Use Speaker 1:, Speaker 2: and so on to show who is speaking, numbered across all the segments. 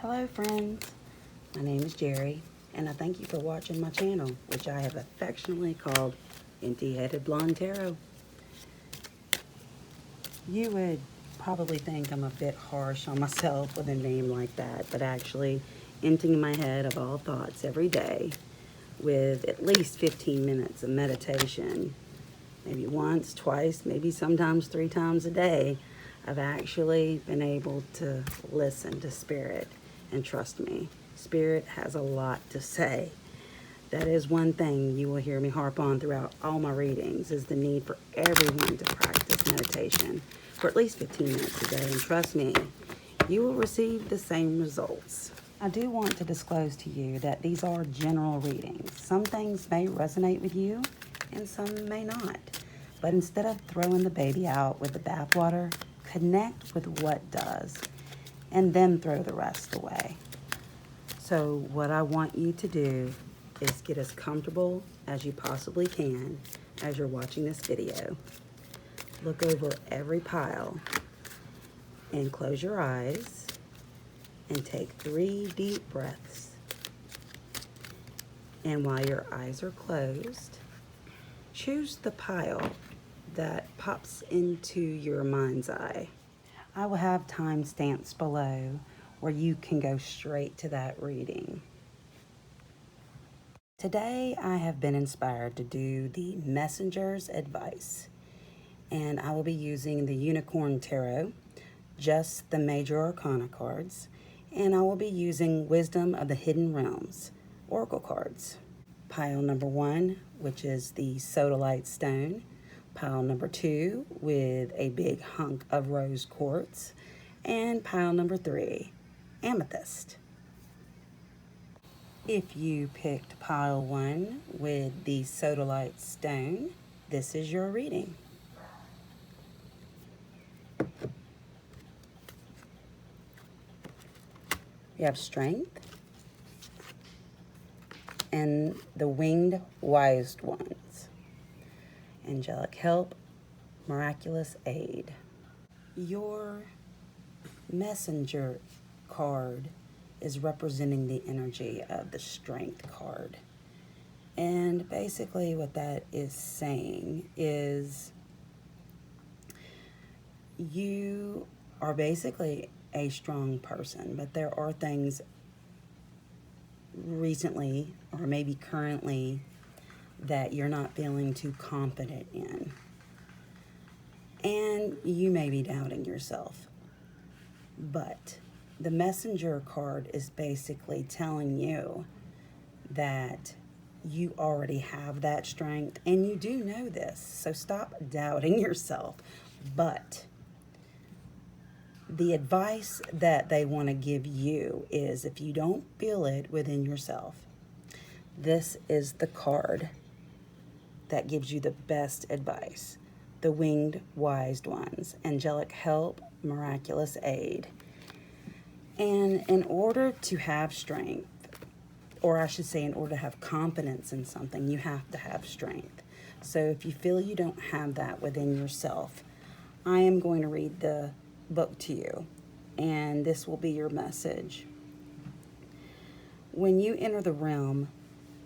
Speaker 1: Hello friends, my name is Jerry and I thank you for watching my channel, which I have affectionately called Empty-Headed Blonde Tarot. You would probably think I'm a bit harsh on myself with a name like that, but actually emptying my head of all thoughts every day with at least 15 minutes of meditation, maybe once, twice, maybe sometimes 3 times a day, I've actually been able to listen to Spirit. And trust me, Spirit has a lot to say. That is one thing you will hear me harp on throughout all my readings, is the need for everyone to practice meditation for at least 15 minutes a day. And trust me, you will receive the same results. I do want to disclose to you that these are general readings. Some things may resonate with you and some may not. But instead of throwing the baby out with the bathwater, connect with what does, and then throw the rest away. So what I want you to do is get as comfortable as you possibly can as you're watching this video. Look over every pile and close your eyes and take 3 deep breaths. And while your eyes are closed, choose the pile that pops into your mind's eye. I will have timestamps below where you can go straight to that reading. Today I have been inspired to do the Messenger's Advice, and I will be using the Unicorn Tarot, just the Major Arcana cards, and I will be using Wisdom of the Hidden Realms Oracle cards. Pile number 1, which is the Sodalite stone. Pile number 2 with a big hunk of rose quartz, and pile number 3, Amethyst. If you picked pile 1 with the Sodalite stone, this is your reading. You have Strength and the Winged Wise Ones. Angelic Help, Miraculous Aid. Your Messenger card is representing the energy of the Strength card. And basically what that is saying is you are basically a strong person, but there are things recently or maybe currently that you're not feeling too confident in. And you may be doubting yourself. But the Messenger card is basically telling you that you already have that strength, and you do know this. So stop doubting yourself. But the advice that they want to give you is, if you don't feel it within yourself, this is the card that gives you the best advice. The Winged Wise Ones, Angelic Help, Miraculous Aid. And in order to have strength, or I should say in order to have confidence in something, you have to have strength. So if you feel you don't have that within yourself, I am going to read the book to you, and this will be your message. When you enter the realm,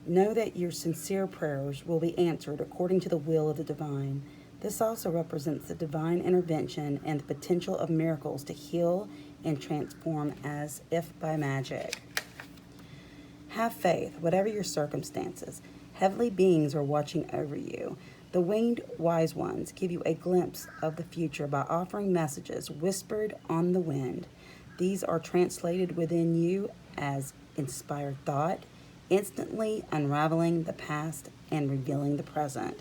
Speaker 1: know that your sincere prayers will be answered according to the will of the divine. This also represents the divine intervention and the potential of miracles to heal and transform as if by magic. Have faith, whatever your circumstances. Heavenly beings are watching over you. The Winged Wise Ones give you a glimpse of the future by offering messages whispered on the wind. These are translated within you as inspired thought, instantly unraveling the past and revealing the present.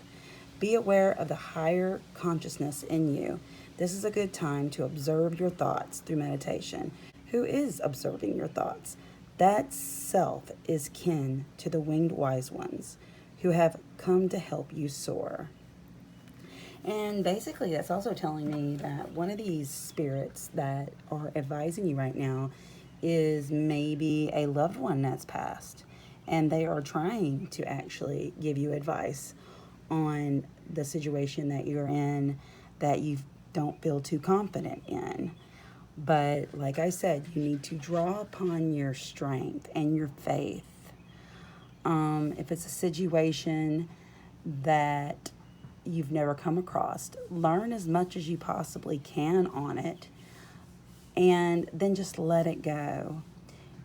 Speaker 1: Be aware of the higher consciousness in you. This is a good time to observe your thoughts through meditation. Who is observing your thoughts? That self is kin to the Winged Wise Ones who have come to help you soar. And basically that's also telling me that one of these spirits that are advising you right now is maybe a loved one that's passed, and they are trying to actually give you advice on the situation that you're in that you don't feel too confident in. But like I said, you need to draw upon your strength and your faith. If it's a situation that you've never come across, learn as much as you possibly can on it, and then just let it go.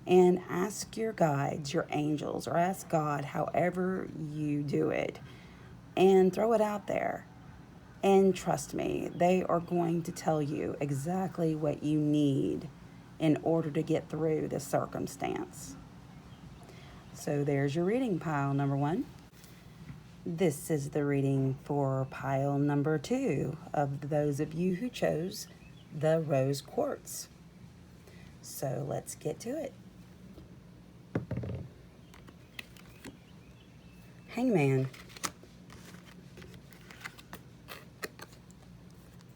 Speaker 1: And ask your guides, your angels, or ask God, however you do it, and throw it out there. And trust me, they are going to tell you exactly what you need in order to get through this circumstance. So there's your reading, pile number 1. This is the reading for pile number 2 of those of you who chose the rose quartz. So let's get to it. Hangman.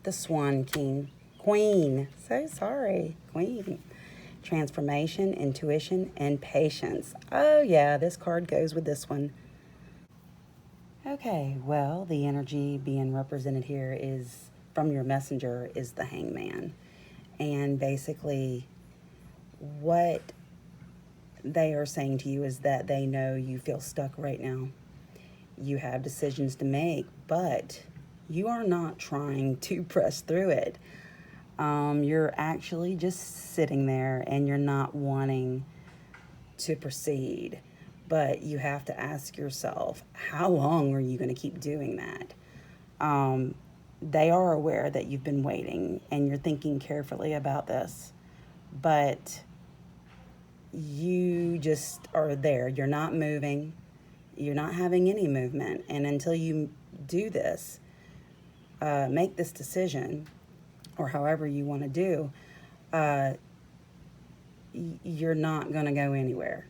Speaker 1: The Swan King. Queen. So sorry. Queen. Transformation, intuition, and patience. Oh yeah, this card goes with this one. Okay, well, the energy being represented here is from your messenger is the Hangman. And basically what they are saying to you is that they know you feel stuck right now. You have decisions to make, but you are not trying to press through it. You're actually just sitting there and you're not wanting to proceed. But you have to ask yourself, how long are you going to keep doing that? They are aware that you've been waiting and you're thinking carefully about this. But you just are there. You're not moving. You're not having any movement. And until you do this, make this decision, or however you want to do, you're not going to go anywhere.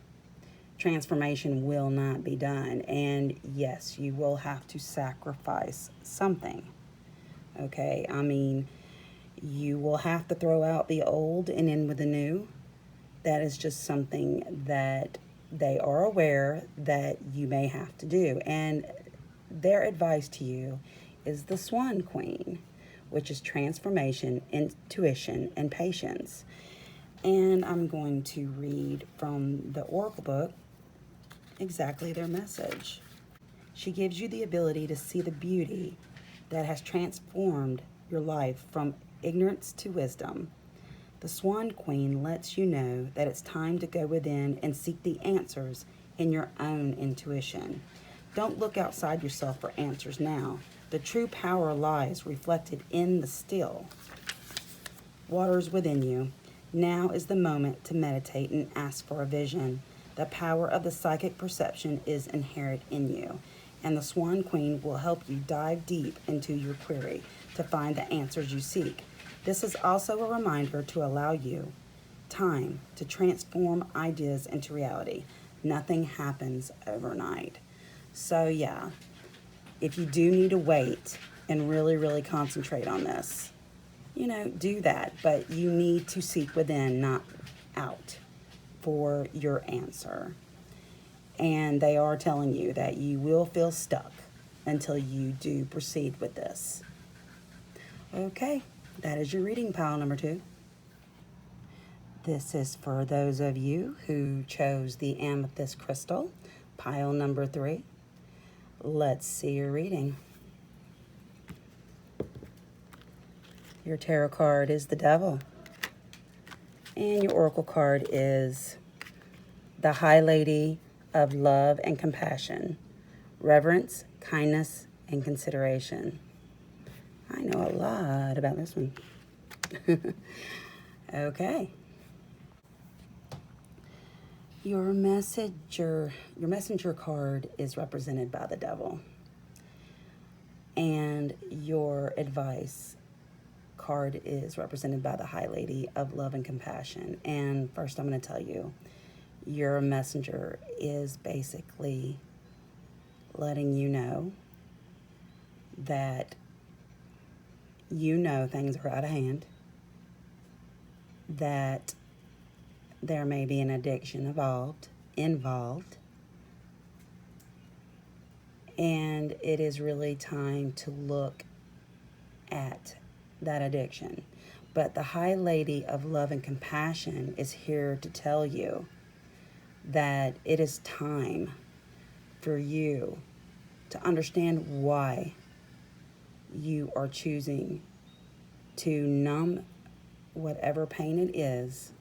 Speaker 1: Transformation will not be done. And yes, you will have to sacrifice something. Okay? I mean, you will have to throw out the old and in with the new. That is just something that they are aware that you may have to do. And their advice to you is the Swan Queen, which is transformation, intuition, and patience. And I'm going to read from the Oracle book exactly their message. She gives you the ability to see the beauty that has transformed your life from ignorance to wisdom. The Swan Queen lets you know that it's time to go within and seek the answers in your own intuition. Don't look outside yourself for answers now. The true power lies reflected in the still waters within you. Now is the moment to meditate and ask for a vision. The power of the psychic perception is inherent in you, and the Swan Queen will help you dive deep into your query to find the answers you seek. This is also a reminder to allow you time to transform ideas into reality. Nothing happens overnight. So yeah, if you do need to wait and really, really concentrate on this, do that. But you need to seek within, not out, for your answer. And they are telling you that you will feel stuck until you do proceed with this. Okay, that is your reading, pile number 2. This is for those of you who chose the Amethyst crystal, pile number 3. Let's see your reading. Your tarot card is the Devil. And your oracle card is the High Lady of Love and Compassion, Reverence, Kindness, and Consideration. I know a lot about this one. Okay. Your messenger card is represented by the Devil. And your advice card is represented by the High Lady of Love and Compassion. And first I'm going to tell you, your messenger is basically letting you know that things are out of hand, that there may be an addiction involved, and it is really time to look at that addiction. But the High Lady of Love and Compassion is here to tell you that it is time for you to understand why you are choosing to numb whatever pain it is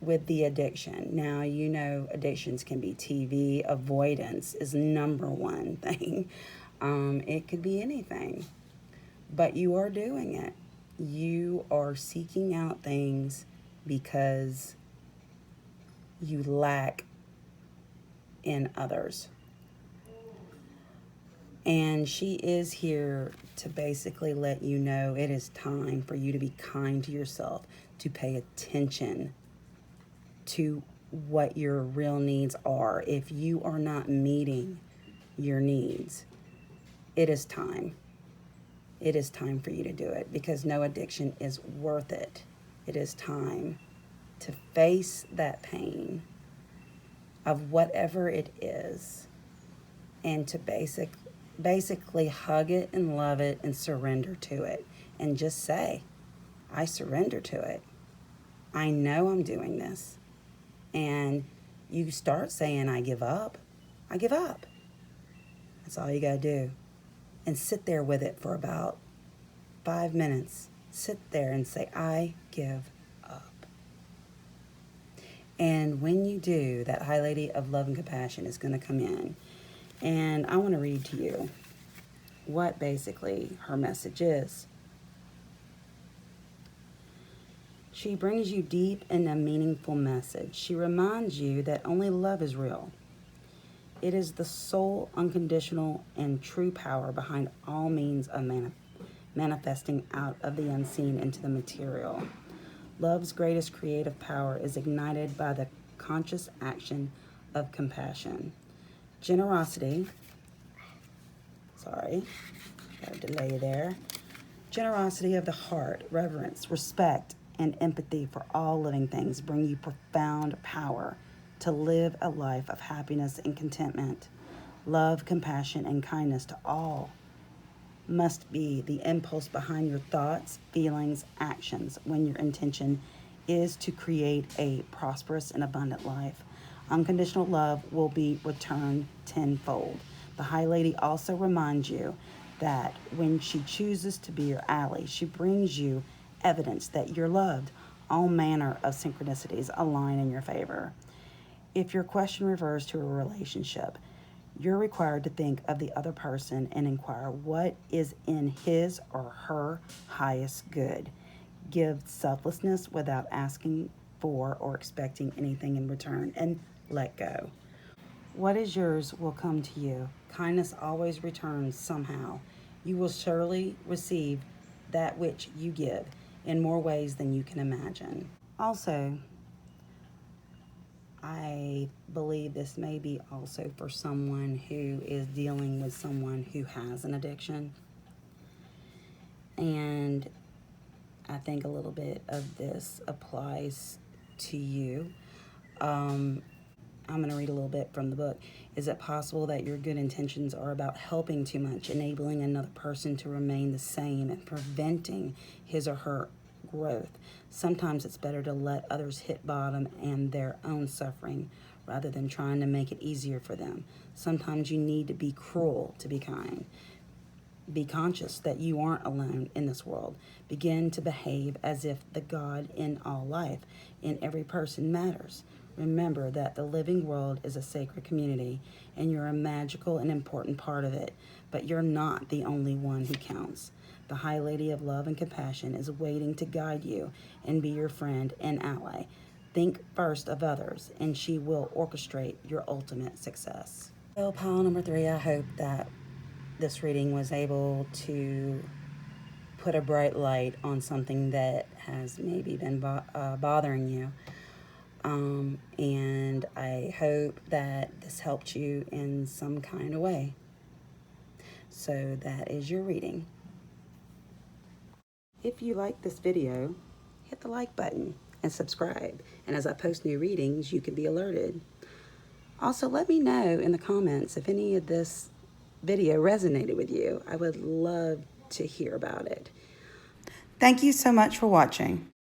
Speaker 1: with the addiction. Now, you know, addictions can be TV. Avoidance is number one thing. It could be anything, but you are doing it. You are seeking out things because you lack in others. And she is here to basically let you know it is time for you to be kind to yourself, to pay attention to what your real needs are. If you are not meeting your needs, it is time. It is time for you to do it, because no addiction is worth it. It is time to face that pain of whatever it is, and to basically hug it and love it and surrender to it, and just say, I surrender to it. I know I'm doing this. And you start saying, I give up. I give up. That's all you got to do. And sit there with it for about 5 minutes. Sit there and say, I give up. And when you do, that High Lady of Love and Compassion is going to come in. And I want to read to you what basically her message is. She brings you deep and a meaningful message. She reminds you that only love is real. It is the sole, unconditional, and true power behind all means of manifesting out of the unseen into the material. Love's greatest creative power is ignited by the conscious action of compassion. Generosity, got a delay there. Generosity of the heart, reverence, respect, and empathy for all living things bring you profound power to live a life of happiness and contentment. Love, compassion, and kindness to all must be the impulse behind your thoughts, feelings, actions when your intention is to create a prosperous and abundant life. Unconditional love will be returned tenfold. The High Lady also reminds you that when she chooses to be your ally, she brings you evidence that you're loved. All manner of synchronicities align in your favor. If your question refers to a relationship, you're required to think of the other person and inquire what is in his or her highest good. Give selflessness without asking for or expecting anything in return, and let go. What is yours will come to you. Kindness always returns somehow. You will surely receive that which you give in more ways than you can imagine. Also, I believe this may be also for someone who is dealing with someone who has an addiction. And I think a little bit of this applies to you. I'm going to read a little bit from the book. Is it possible that your good intentions are about helping too much, enabling another person to remain the same, and preventing his or her growth? Sometimes it's better to let others hit bottom and their own suffering rather than trying to make it easier for them. Sometimes you need to be cruel to be kind. Be conscious that you aren't alone in this world. Begin to behave as if the God in all life, in every person, matters. Remember that the living world is a sacred community, and you're a magical and important part of it, but you're not the only one who counts. The High Lady of Love and Compassion is waiting to guide you and be your friend and ally. Think first of others, and she will orchestrate your ultimate success. Well, pile number 3, I hope that this reading was able to put a bright light on something that has maybe been bothering you. And I hope that this helped you in some kind of way. So that is your reading. If you like this video, hit the like button and subscribe. And as I post new readings, you can be alerted. Also, let me know in the comments if any of this video resonated with you. I would love to hear about it.
Speaker 2: Thank you so much for watching.